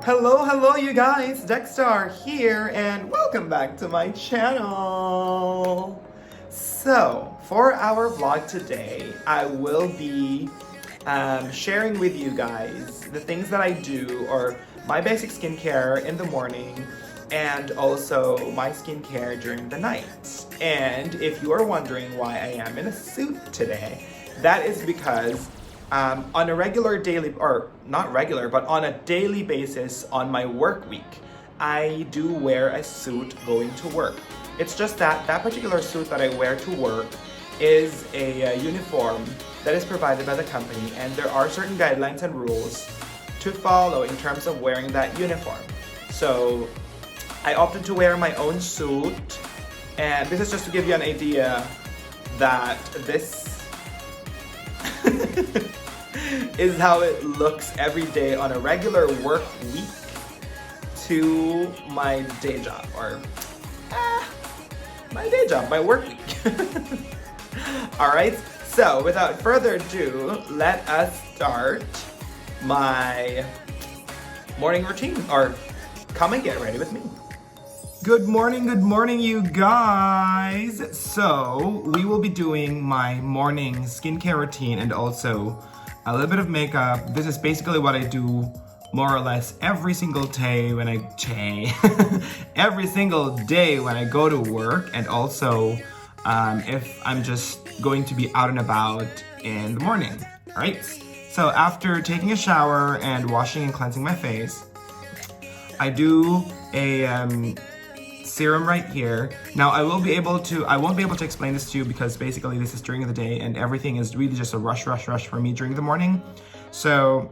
Hello you guys, IMDEXSTAR here and welcome back to my channel. So, for our vlog today, I will be sharing with you guys the things that I do or my basic skincare in the morning and also my skincare during the night. And if you are wondering why I am in a suit today, that is because on a regular daily, or not regular, but on a daily basis on my work week, I do wear a suit going to work. It's just that that particular suit that I wear to work is a uniform that is provided by the company, and there are certain guidelines and rules to follow in terms of wearing that uniform. So I opted to wear my own suit, and this is just to give you an idea that this is how it looks every day on a regular work week to my day job, or my day job, my work week. Alright, so without further ado, let us start my morning routine, or come and get ready with me. Good morning you guys. So we will be doing my morning skincare routine and also a little bit of makeup. This is basically what I do more or less every single day when every single day when I go to work, and also if I'm just going to be out and about in the morning. All right. So after taking a shower and washing and cleansing my face, I do a serum right here. Now I won't be able to explain this to you because basically this is during the day and everything is really just a rush for me during the morning. So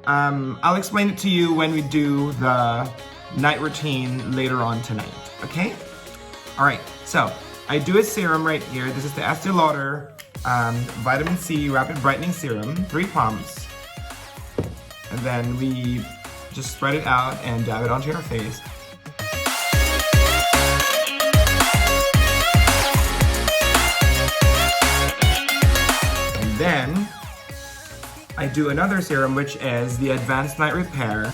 I'll explain it to you when we do the night routine later on tonight, okay? All right, so I do a serum right here. This is the Estée Lauder Vitamin C Rapid Brightening Serum, 3 pumps. And then we just spread it out and dab it onto your face. Then I do another serum, which is the Advanced Night Repair.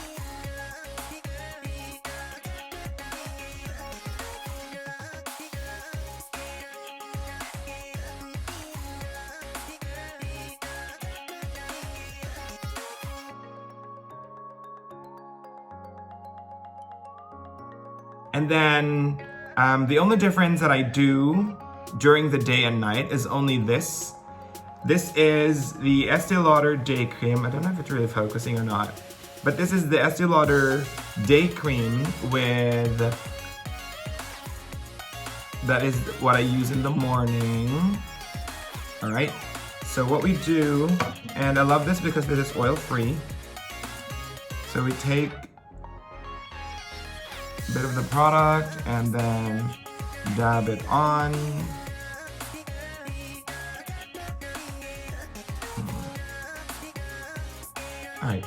And then the only difference that I do during the day and night is only this. This is the Estée Lauder Day Cream. I don't know if it's really focusing or not, but this is the Estée Lauder Day Cream that is what I use in the morning. All right, so what we do, and I love this because this is oil-free. So we take a bit of the product and then dab it on. Alright.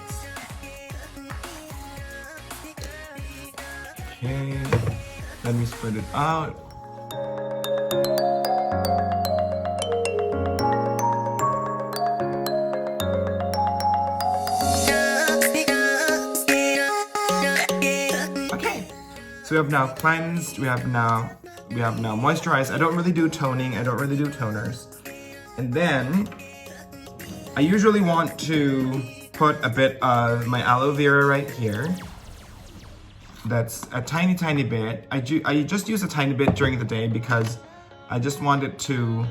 Okay, let me spread it out. Okay, so we have now cleansed, we have now moisturized. I don't really do toning, I don't really do toners. And then I usually want to put a bit of my aloe vera right here. That's a tiny bit. I just use a tiny bit during the day because I just want it to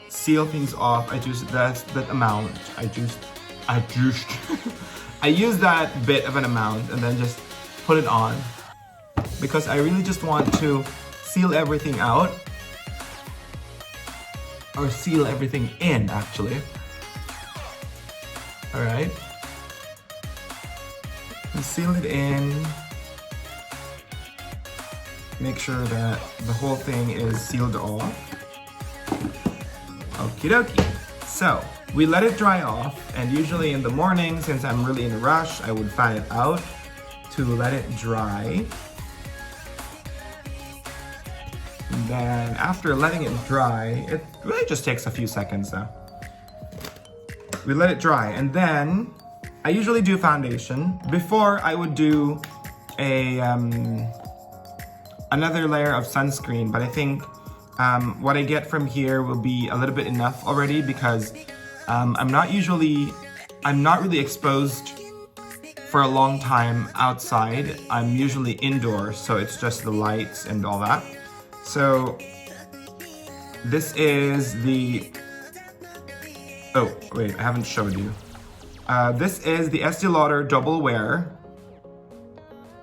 seal things off. I use that amount. I use that bit of an amount and then just put it on because I really just want to seal everything out, or seal everything in actually. All right. Seal it in. Make sure that the whole thing is sealed off. Okie dokie. So we let it dry off, and usually in the morning, since I'm really in a rush, I would fan it out to let it dry. And then after letting it dry, it really just takes a few seconds though. We let it dry, and then I usually do foundation. Before, I would do a another layer of sunscreen, but I think what I get from here will be a little bit enough already because I'm not really exposed for a long time outside. I'm usually indoors, so it's just the lights and all that. So this is the, oh wait, I haven't showed you. This is the Estée Lauder Double Wear.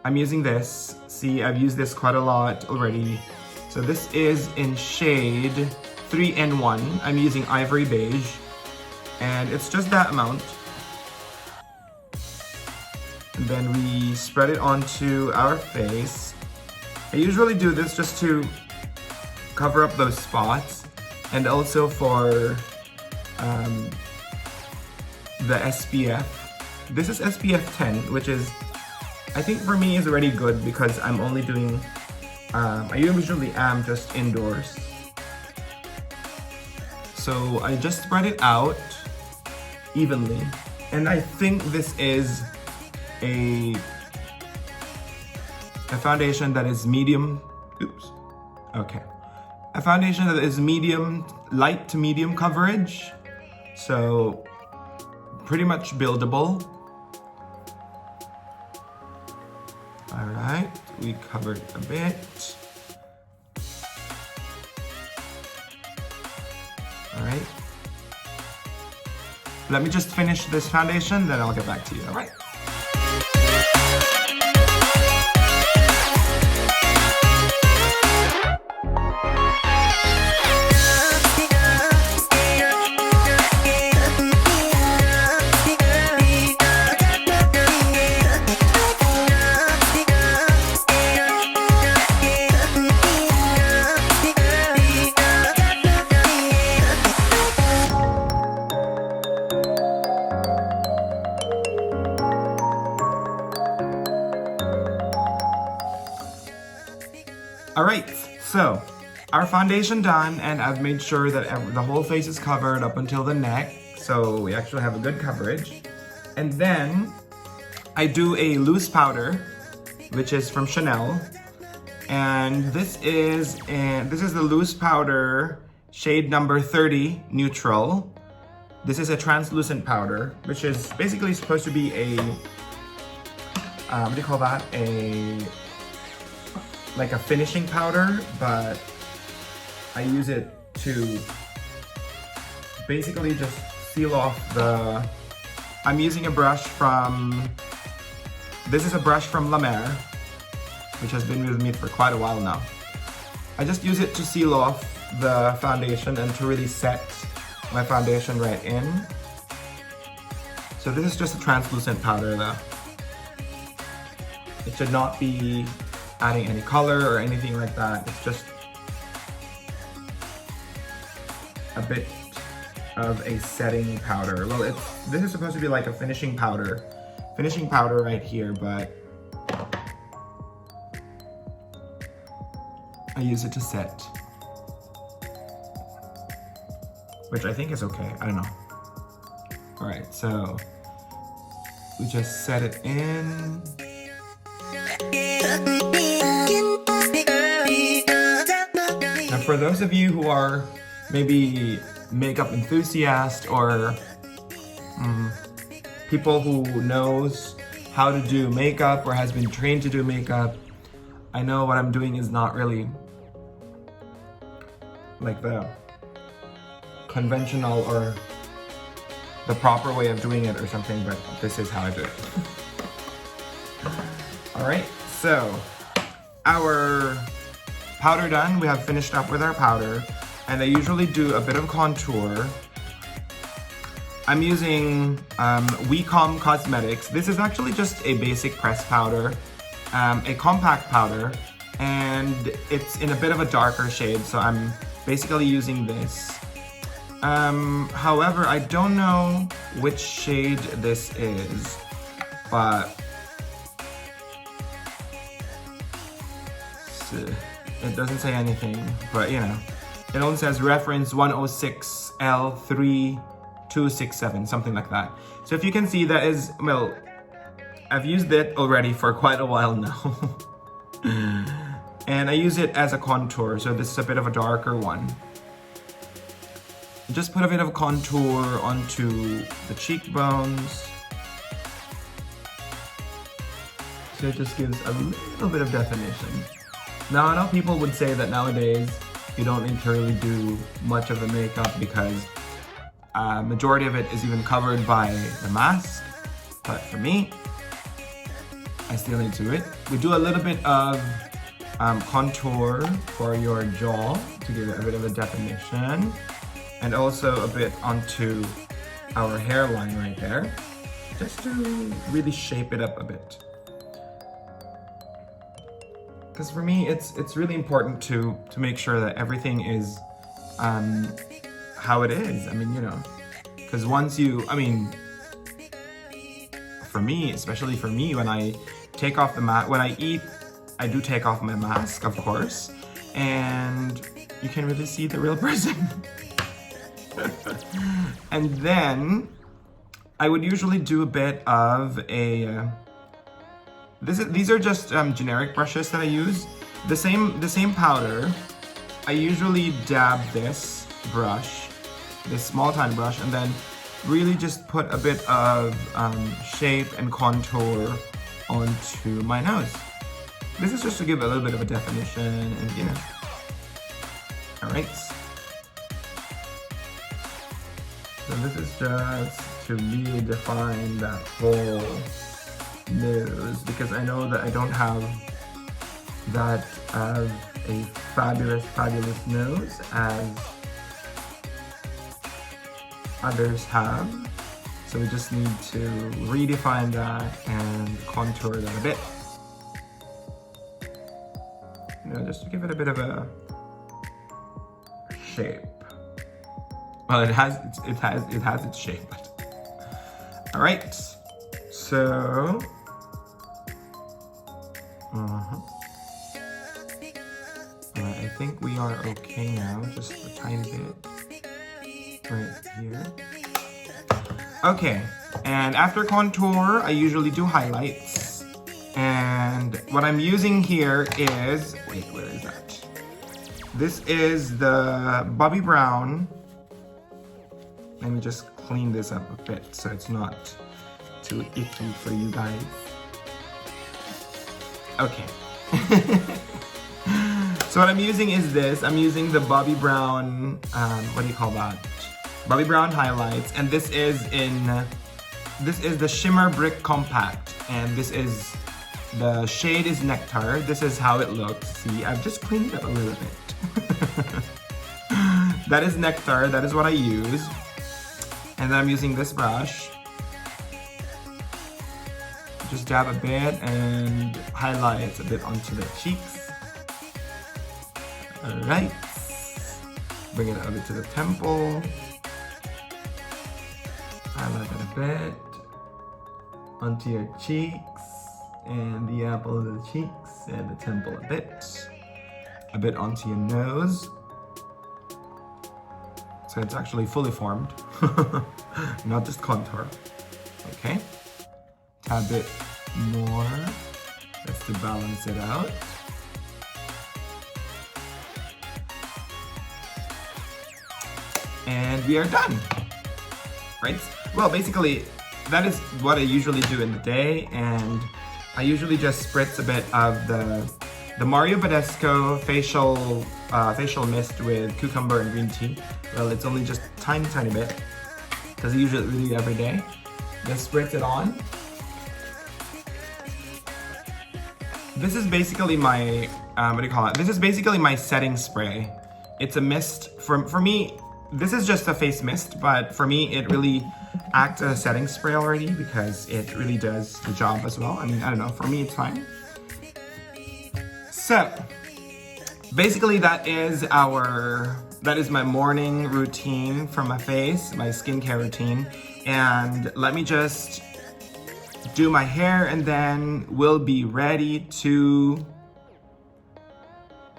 I'm using this. See, I've used this quite a lot already. So this is in shade 3N1. I'm using Ivory Beige. And it's just that amount. And then we spread it onto our face. I usually do this just to cover up those spots. And also for the SPF. This is SPF 10, which is, I think for me is already good because I'm only doing, I usually am just indoors. So I just spread it out evenly. And I think this is a foundation that is medium, oops, okay. A foundation that is medium, light to medium coverage. So pretty much buildable. All right, we covered a bit. All right. Let me just finish this foundation, then I'll get back to you, all right? Alright, so our foundation done, and I've made sure that the whole face is covered up until the neck, so we actually have a good coverage. And then I do a loose powder, which is from Chanel, and this is the loose powder shade number 30 neutral. This is a translucent powder, which is basically supposed to be a what do you call that? Like a finishing powder, but I use it to basically just seal off the, I'm using a brush from, this is a brush from La Mer, which has been with me for quite a while now. I just use it to seal off the foundation and to really set my foundation right in. So this is just a translucent powder though. It should not be adding any color or anything like that. It's just a bit of a setting powder. Well, this is supposed to be like a finishing powder right here, but I use it to set, which I think is okay. I don't know. All right, so we just set it in. Now for those of you who are maybe makeup enthusiasts or people who knows how to do makeup or has been trained to do makeup, I know what I'm doing is not really like the conventional or the proper way of doing it or something, but this is how I do it. All right, so our powder done. We have finished up with our powder, and I usually do a bit of contour. I'm using WeCom Cosmetics. This is actually just a basic press powder, a compact powder, and it's in a bit of a darker shade, so I'm basically using this. However, I don't know which shade this is, but it doesn't say anything, but you know, it only says reference 106L3 267, something like that. So if you can see, that is, well, I've used it already for quite a while now. And I use it as a contour, so this is a bit of a darker one. Just put a bit of contour onto the cheekbones. So it just gives a little bit of definition. Now, I know people would say that nowadays you don't need to really do much of the makeup because majority of it is even covered by the mask. But for me, I still need to do it. We do a little bit of contour for your jaw to give it a bit of a definition. And also a bit onto our hairline right there, just to really shape it up a bit. Because for me, it's really important to make sure that everything is how it is. I mean, you know, because once you, I mean, for me, especially for me, when I take off the mask, when I eat, I do take off my mask, of course, and you can really see the real person. And then I would usually do a bit of a these are just generic brushes that I use. The same powder. I usually dab this brush, this small tiny brush, and then really just put a bit of shape and contour onto my nose. This is just to give a little bit of a definition, and you know. All right. So this is just to really define that whole nose, because I know that I don't have that as a fabulous nose as others have. So we just need to redefine that and contour that a bit. You know, just to give it a bit of a shape. Well, it has its shape. All right, so I think we are okay now. Just a tiny bit right here. Okay, and after contour, I usually do highlights. And what I'm using here is, wait, where is that? This is the Bobbi Brown. Let me just clean this up a bit so it's not too icky for you guys. Okay. So what I'm using is this. I'm using the Bobbi Brown, what do you call that? Bobbi Brown highlights, and this is the Shimmer Brick Compact, and this is, the shade is Nectar. This is how it looks. See, I've just cleaned it up a little bit. That is Nectar, that is what I use. And then I'm using this brush. Just dab a bit and highlight a bit onto the cheeks. All right. Bring it over to the temple. Highlight it a bit onto your cheeks and the apple of the cheeks and the temple a bit onto your nose. So it's actually fully formed, not just contour. Okay, a bit more, just to balance it out. And we are done, right? Well, basically, that is what I usually do in the day, and I usually just spritz a bit of the Mario Badescu facial mist with cucumber and green tea. Well, it's only just tiny bit, because I usually do it every day. Just spritz it on. This is basically my, what do you call it? This is basically my setting spray. It's a mist. For me, this is just a face mist, but for me, it really acts as a setting spray already because it really does the job as well. I mean, I don't know, for me, it's fine. So, basically that is my morning routine for my face, my skincare routine. And let me just do my hair and then we'll be ready to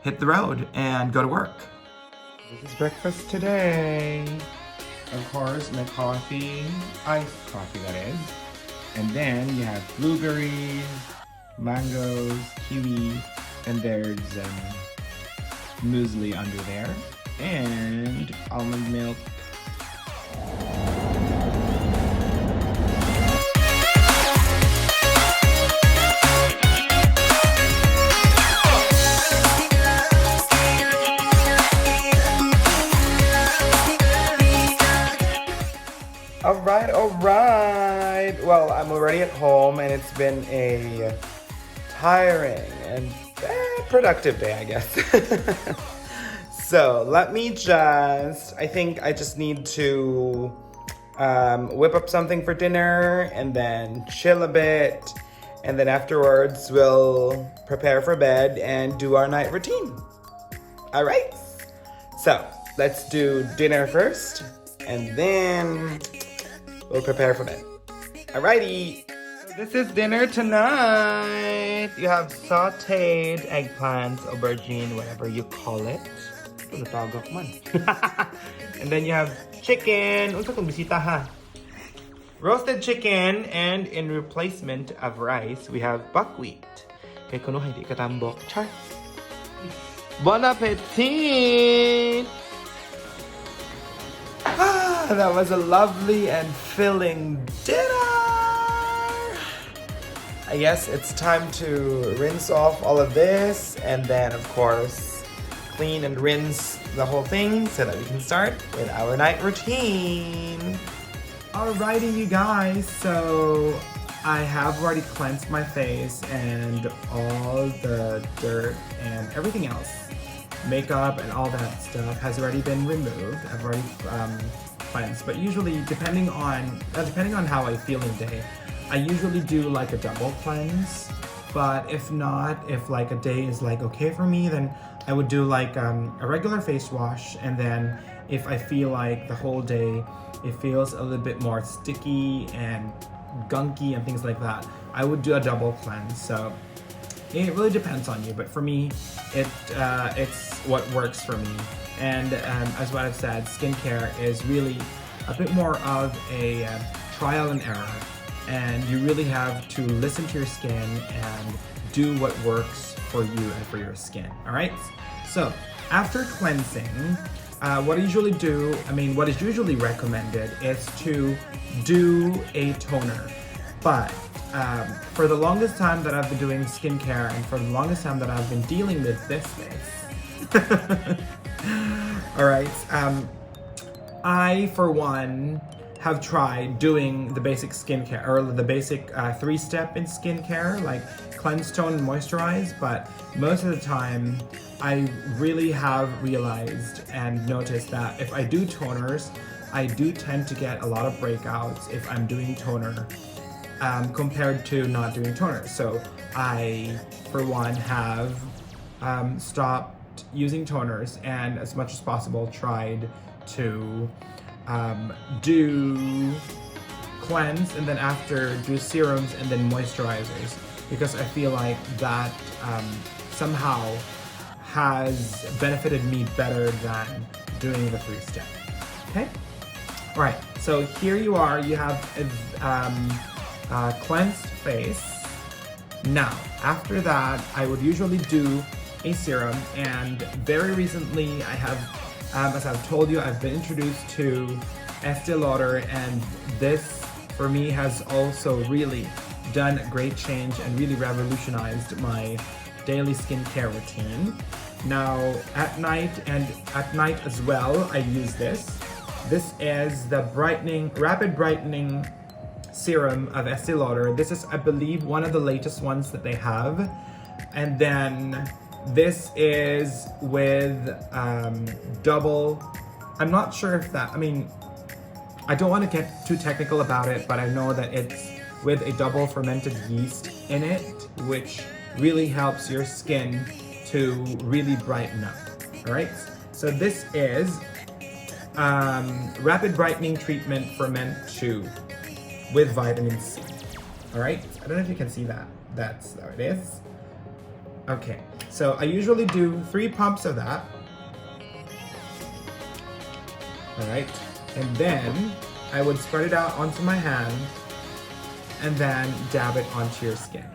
hit the road and go to work. This is breakfast today. of course, my coffee, iced coffee that is. And then you have blueberries, mangoes, kiwi, and there's muesli under there, and almond milk. Alright. Well, I'm already at home and it's been a tiring and productive day, I guess. So let me I think I just need to whip up something for dinner and then chill a bit. And then afterwards, we'll prepare for bed and do our night routine. Alright. So let's do dinner first and then we'll prepare for bed. Alrighty. This is dinner tonight. You have sauteed eggplants, aubergine, whatever you call it. And then you have chicken. Roasted chicken, and in replacement of rice, we have buckwheat. Bon appetit! That was a lovely and filling dinner! I guess it's time to rinse off all of this and then, of course, clean and rinse the whole thing so that we can start with our night routine. Alrighty, you guys, so I have already cleansed my face and all the dirt and everything else. Makeup and all that stuff has already been removed. I've already cleansed, but usually depending on how I feel in the day, I usually do like a double cleanse. But if not, if like a day is like okay for me, then I would do like a regular face wash, and then if I feel like the whole day it feels a little bit more sticky and gunky and things like that, I would do a double cleanse. So it really depends on you, but for me, it's what works for me. And as what I've said, skincare is really a bit more of a trial and error, and you really have to listen to your skin and do what works for you and for your skin. All right. So after cleansing, what I usually do, what is usually recommended is to do a toner. But for the longest time that I've been doing skincare and for the longest time that I've been dealing with this, all right, I, for one, have tried doing the basic skincare, or the basic 3-step in skincare, like cleanse, tone, and moisturize, but most of the time, I really have realized and noticed that if I do toners, I do tend to get a lot of breakouts if I'm doing toner compared to not doing toner. So I, for one, have stopped using toners and as much as possible tried to do cleanse and then after do serums and then moisturizers, because I feel like that somehow has benefited me better than doing the 3-step. Okay? All right, so here you are, you have a cleansed face. Now, after that, I would usually do a serum, and very recently I have, as I've told you, I've been introduced to Estée Lauder, and this, for me, has also really done a great change and really revolutionized my daily skincare routine. Now, at night as well, I use this. This is the Rapid Brightening Serum of Estée Lauder. This is, I believe, one of the latest ones that they have. And then this is with double, I'm not sure if that, I don't want to get too technical about it, but I know that it's with a double fermented yeast in it, which really helps your skin to really brighten up. All right, so this is Rapid Brightening Treatment Ferment 2 with vitamin C. All right, I don't know if you can see that. There it is. Okay, so I usually do 3 pumps of that. All right, And then I would spread it out onto my hand and then dab it onto your skin.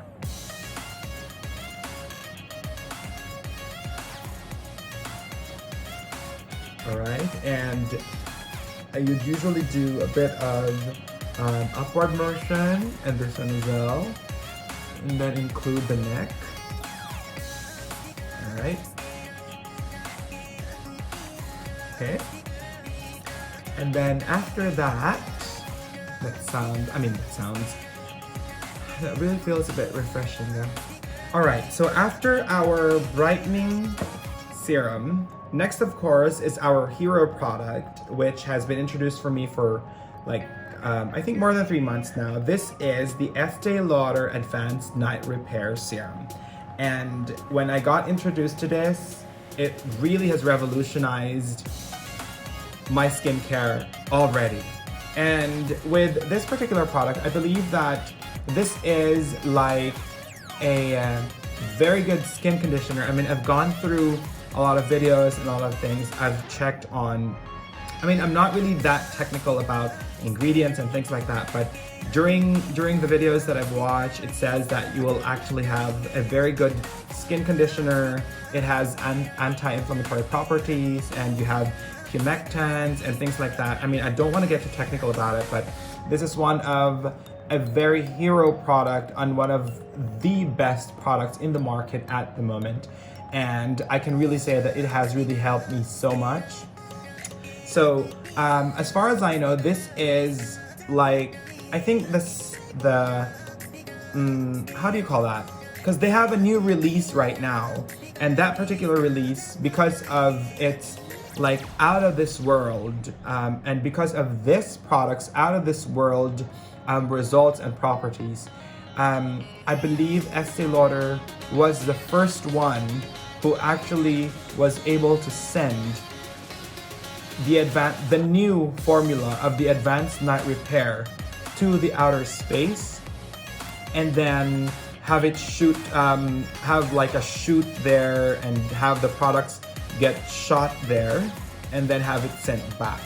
Alright, and I would usually do a bit of upward motion and this one as well. And then include the neck. Alright. Okay. And then after that, that really feels a bit refreshing though. Alright, so after our brightening serum, next of course is our hero product, which has been introduced for me for like, I think more than 3 months now. This is the Estée Lauder Advanced Night Repair Serum. And when I got introduced to this, it really has revolutionized my skincare already. And with this particular product, I believe that this is like a very good skin conditioner. I mean, I've gone through a lot of videos and a lot of things. I've checked on, I'm not really that technical about ingredients and things like that, but during the videos that I've watched, it says that you will actually have a very good skin conditioner. It has anti-inflammatory properties, and you have humectants and things like that. I don't want to get too technical about it, but this is one of a very hero product and one of the best products in the market at the moment. And I can really say that it has really helped me so much. So as far as I know, this is like, I think how do you call that? Because they have a new release right now, and that particular release, because of its like out of this world, and because of this product's out of this world results and properties, I believe Estée Lauder was the first one who actually was able to send the new formula of the Advanced Night Repair to the outer space, and then have it shoot, have like a shoot there, and have the products get shot there, and then have it sent back.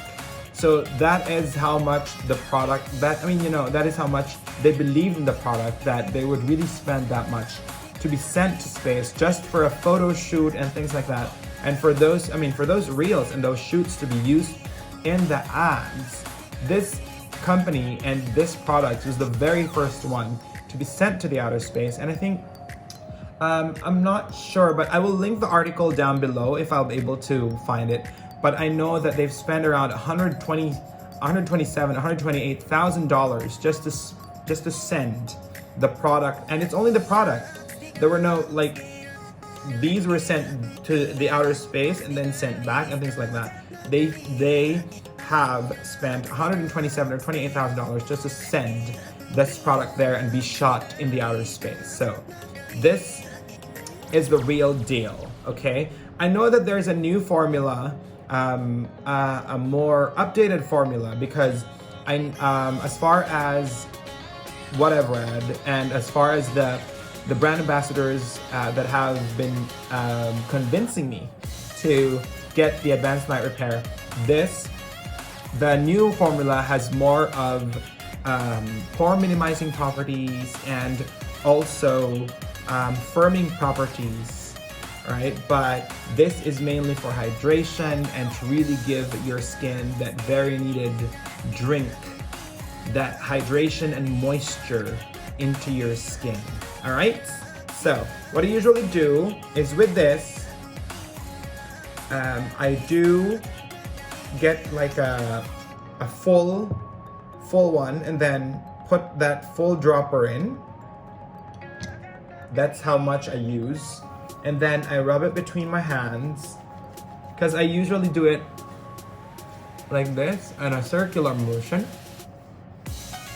So that is how much the product, that is how much they believed in the product, that they would really spend that much to be sent to space just for a photo shoot and things like that. And for those, for those reels and those shoots to be used in the ads, this company and this product was the very first one to be sent to the outer space. And I think, I'm not sure, but I will link the article down below if I'll be able to find it. But I know that they've spent around $128,000 just to send the product, and it's only the product. There were no these were sent to the outer space and then sent back and things like that. They have spent $127,000 or $28,000 just to send this product there and be shot in the outer space. So this is the real deal, okay? I know that there's a new formula, a more updated formula, because as far as what I've read, and as far as the brand ambassadors that have been convincing me to get the Advanced Night Repair, the new formula has more of pore minimizing properties and also firming properties, right? But this is mainly for hydration and to really give your skin that very needed drink, that hydration and moisture into your skin. All right, so what I usually do is with this, I do get like a full one, and then put that full dropper in. That's how much I use. And then I rub it between my hands, because I usually do it like this in a circular motion,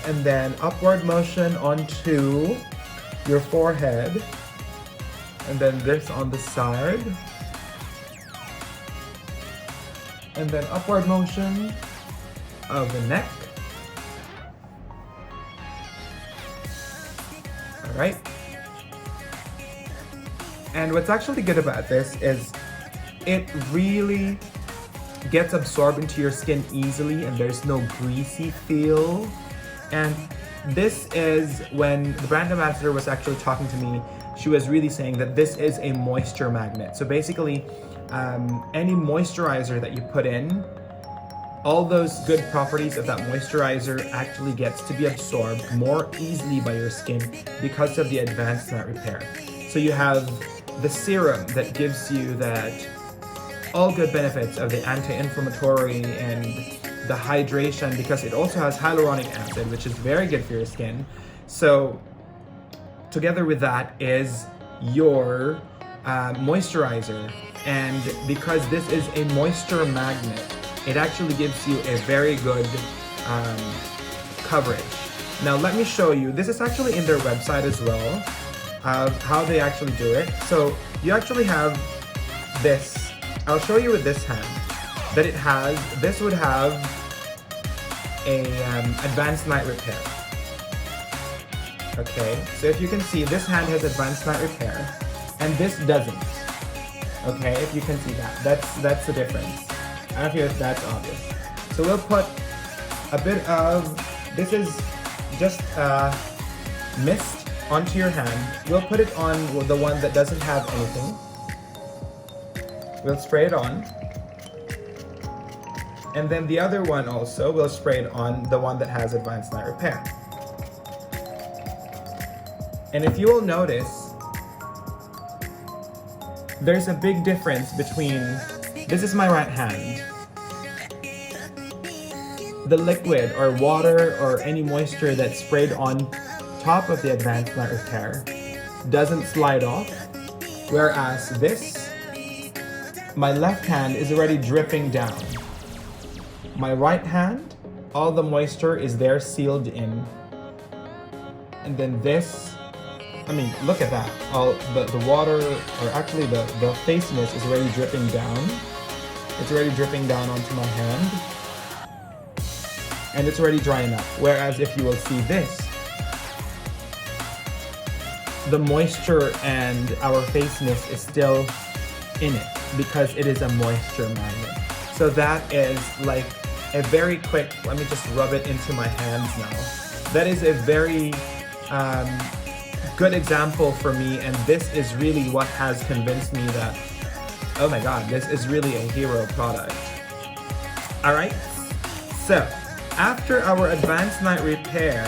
and then upward motion onto your forehead, and then this on the side, and then upward motion of the neck. All right. And what's actually good about this is it really gets absorbed into your skin easily and there's no greasy feel. And this is when the brand ambassador was actually talking to me, she was really saying that this is a moisture magnet. So basically, any moisturizer that you put in, all those good properties of that moisturizer actually gets to be absorbed more easily by your skin because of the advanced night repair. So you have the serum that gives you that all good benefits of the anti-inflammatory and the hydration, because it also has hyaluronic acid, which is very good for your skin. So together with that is your moisturizer, and because this is a moisture magnet, it actually gives you a very good coverage. Now let me show you, this is actually in their website as well, of how they actually do it. So you actually have this, I'll show you with this hand, that it has, this would have a advanced night repair. Okay, so if you can see, this hand has advanced night repair, and this doesn't. Okay, if you can see that, that's the difference. I don't know if that's obvious. So we'll put a bit of, this is just mist onto your hand. We'll put it on the one that doesn't have anything. We'll spray it on. And then the other one also, we'll spray it on the one that has advanced night repair. And if you will notice, there's a big difference between, this is my right hand. The liquid or water or any moisture that's sprayed on top of the advanced night repair doesn't slide off, whereas this, my left hand is already dripping down. My right hand, all the moisture is there sealed in. And then this, I mean, look at that. All the water, or actually the face mist is already dripping down. It's already dripping down onto my hand. And it's already drying up. Whereas if you will see this, the moisture and our face mist is still in it because it is a moisture magnet. So that is like a very quick, let me just rub it into my hands now. That is a very good example for me, and this is really what has convinced me that, oh my god, this is really a hero product. Alright, so after our advanced night repair,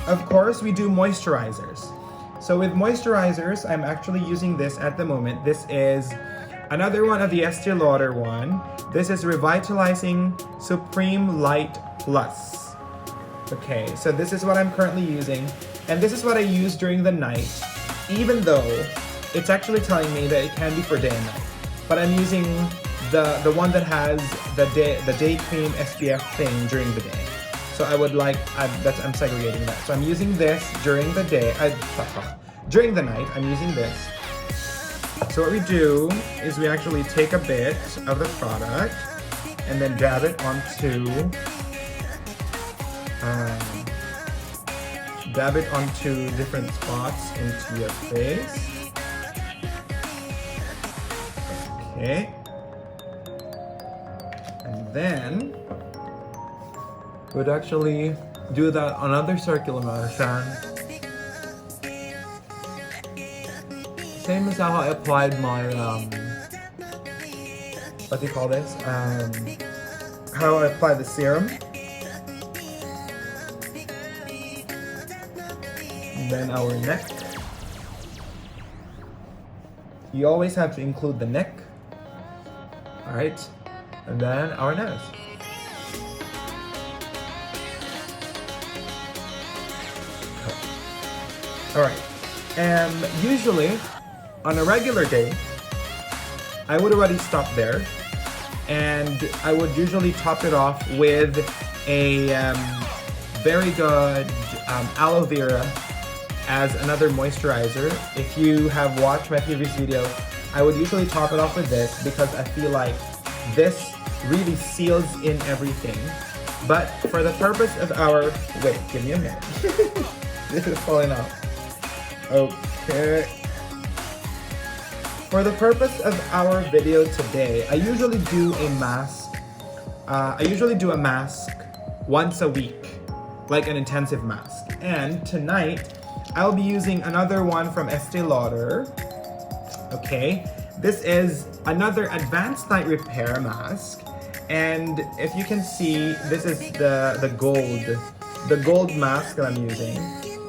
of course we do moisturizers. So with moisturizers, I'm actually using this at the moment. This is another one of the Estée Lauder one. This is Revitalizing Supreme Light Plus. Okay, so this is what I'm currently using. And this is what I use during the night, even though it's actually telling me that it can be for day and night. But I'm using the one that has the day cream SPF thing during the day. So I would like, I'm segregating that. So I'm using this during the day, during the night, I'm using this. So what we do is we actually take a bit of the product and then dab it onto different spots into your face. Okay. And then we'd actually do that another circular motion. Same as how I applied my what do you call this? How I apply the serum. And then our neck. You always have to include the neck. Alright. And then our nose. Alright. And usually, on a regular day, I would already stop there. And I would usually top it off with a very good aloe vera as another moisturizer. If you have watched my previous video, I would usually top it off with this because I feel like this really seals in everything. But for the purpose of our, wait, give me a minute. This is falling off. Okay. For the purpose of our video today, I usually do a mask. Once a week, like an intensive mask. And tonight, I'll be using another one from Estée Lauder. Okay, this is another advanced night repair mask. And if you can see, this is the gold mask that I'm using.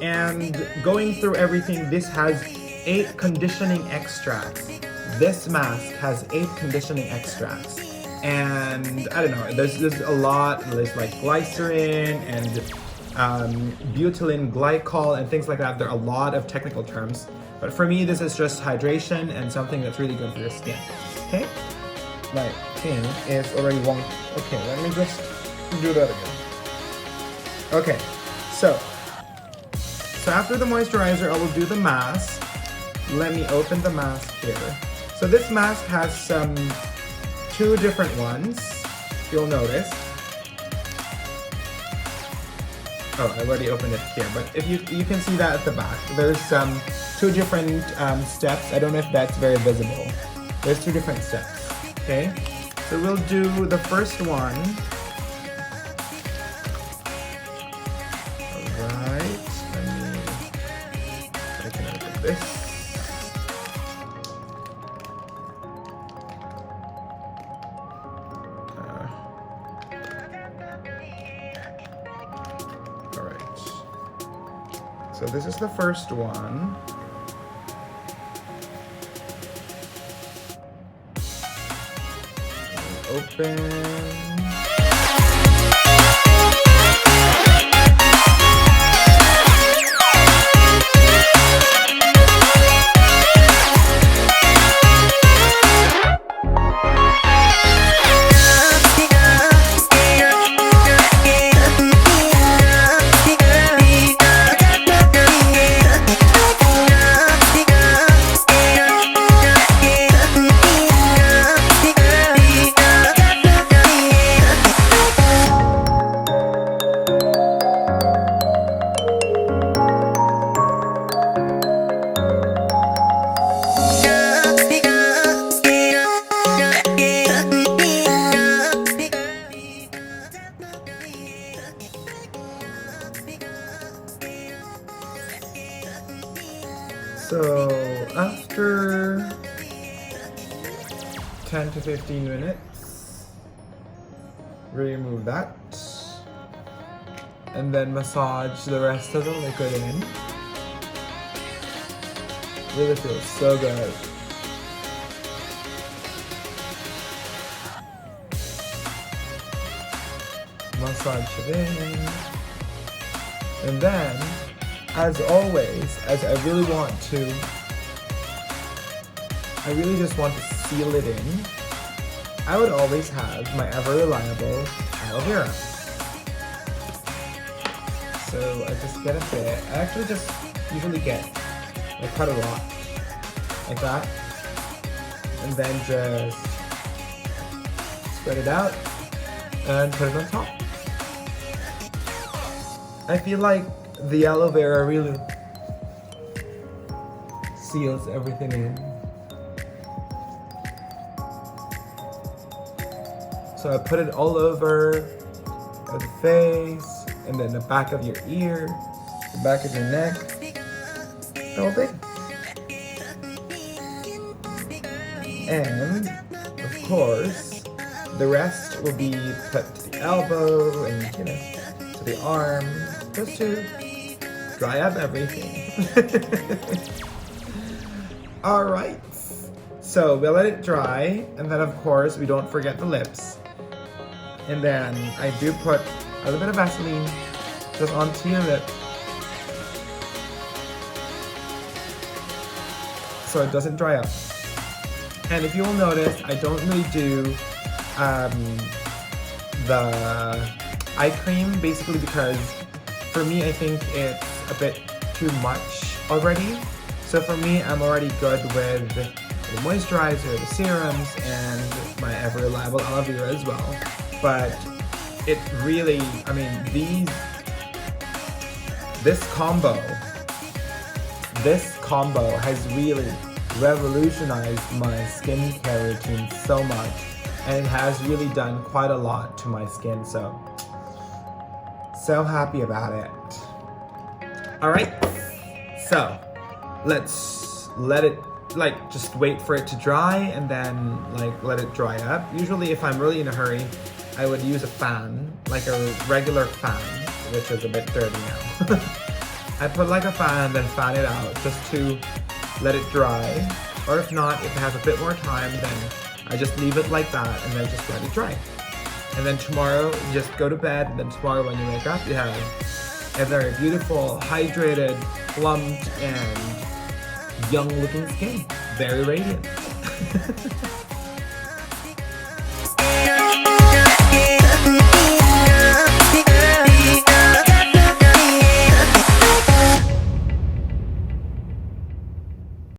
And going through everything, this has 8 conditioning extracts. This mask has 8 conditioning extracts. And I don't know, there's a lot. There's like glycerin and butylene glycol and things like that. There are a lot of technical terms. But for me, this is just hydration and something that's really good for your skin. Okay? My thing is already wonky. Okay, let me just do that again. Okay, so after the moisturizer, I will do the mask. Let me open the mask here. So this mask has some 2 different ones, you'll notice. Oh, I already opened it here, but if you can see that at the back. There's 2 different steps. I don't know if that's very visible. There's 2 different steps, okay? So we'll do the first one. Alright, let me, I can open this. So this is the first one. Open. So after 10 to 15 minutes, remove that and then massage the rest of the liquid in. Really feels so good. Massage it in. And then, as always, as I really just want to seal it in, I would always have my ever reliable aloe vera. So I just get a bit. I actually just usually get like quite a lot, like that, and then just spread it out and put it on top. I feel like the aloe vera really seals everything in. So I put it all over the face, and then the back of your ear, the back of your neck, the whole thing. And, of course, the rest will be put to the elbow and, to the arm, just to dry up everything. Alright, so we'll let it dry, and then of course we don't forget the lips. And then I do put a little bit of Vaseline just onto your lip, so it doesn't dry up. And if you will notice, I don't really do the eye cream, basically because for me I think it's a bit too much already. So for me, I'm already good with the moisturizer, the serums, and my ever reliable aloe vera as well. But it really, I mean, this combo has really revolutionized my skincare routine so much, and it has really done quite a lot to my skin, so happy about it. Alright, so let's let it, like, just wait for it to dry and then like let it dry up. Usually if I'm really in a hurry, I would use a fan, like a regular fan, which is a bit dirty now. I put like a fan and then fan it out just to let it dry. Or if not, if it has a bit more time, then I just leave it like that and then just let it dry. And then tomorrow, you just go to bed, and then tomorrow when you wake up, you have a very beautiful, hydrated, plumped, and young looking skin. Very radiant.